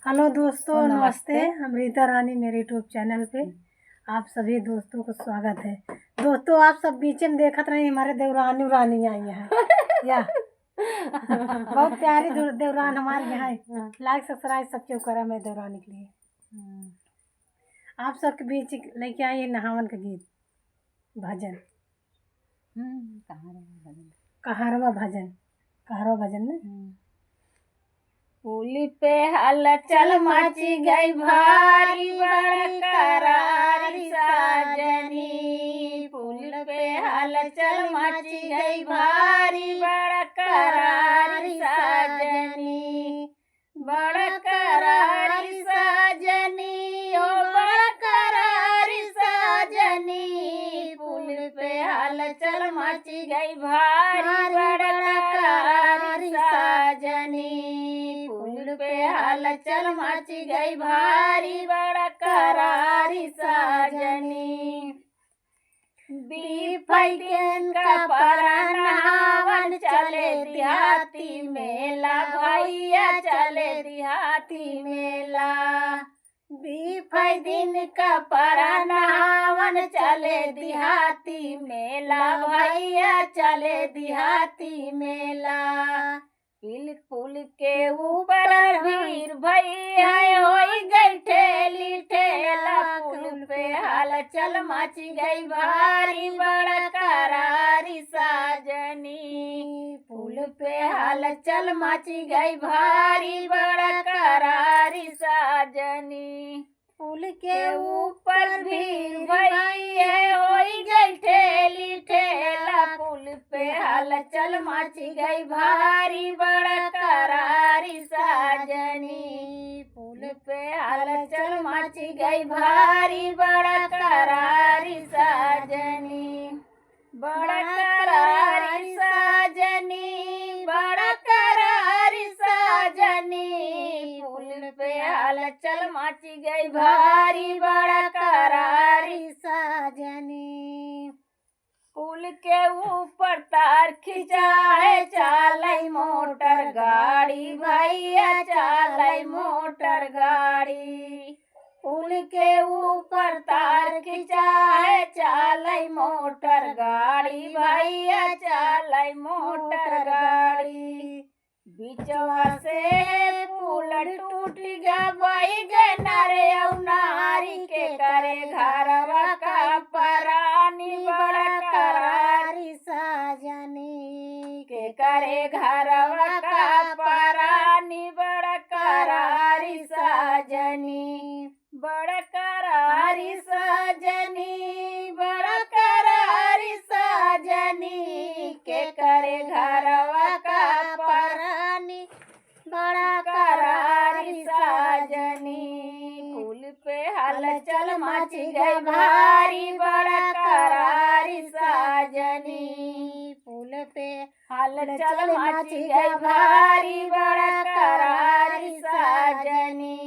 Hello दोस्तों, नमस्ते। हम रीता रानी मेरे यूट्यूब चैनल पे आप सभी दोस्तों को स्वागत है। दोस्तों, आप सब बीच में देखत रहे हमारे देवरानी उरानी आई है या बहुत प्यारी देवरान हमारे यहाँ है। लाइक सब्सक्राइब सब क्यों करा मैं देवरानी के लिए आप सबके बीच लेके आई है नहावन का गीत भजन। कहारवा भजन ना। पुल पे हलचल मची गई भारी बड़ करारी साजनी। पुल पे हलचल मची गई भारी बड़ करारी साजनी। बड़ करारी साजनी ओ बड़ करारी साजनी। पुल पे हलचल मची गई भारी बड़ करारी साजनी। पुल पे हलचल मची गई भारी बड़ करारी साजनी। बीफैन का परनावन चले देहाती मेला भैया चले देहाती मेला। बीफैन का परनावन चले देहाती मेला भैया चले देहाती मेला। पुल के ऊपर भीड़ भैया होई गई ठेली ठेला। पुल पे हलचल मची गई भारी बड़ करारी साजनी। पुल पे हलचल मची गई भारी बड़ करारी साजनी। पुल के ऊपर भीड़ भैया होई गई ठेली ठेला। पुल पे हलचल मची गई भारी बड़ करारी साजनी। पुल पे हलचल मची गई भारी बड़ करारी साजनी। बड़ करारी साजनी बड़ करारी साजनी। पुल पे हलचल मची गई भारी बड़ करारी साजनी। पुल के ऊपर तार खिंचाए चालई मोटर गाड़ी भैया चालई मोटर गाड़ी। पुल के ऊपर तार खिंचाए चालई मोटर गाड़ी भैया चालई मोटर गाड़ी। बिचवा से पुल टूट गई नारे नारी के करे घरवा का परानी बड़ करारी साजनी। के करे घरवा का परानी बड़ करारी साजनी। बड़ करारी साजनी बड़ करारी साजनी। के करे घरवा का परानी बड़ा करारी साजनी। पुल पे हलचल मची गई भारी बड़ करारी साजनी। पुल पे हलचल मची गई भारी बड़ करारी साजनी।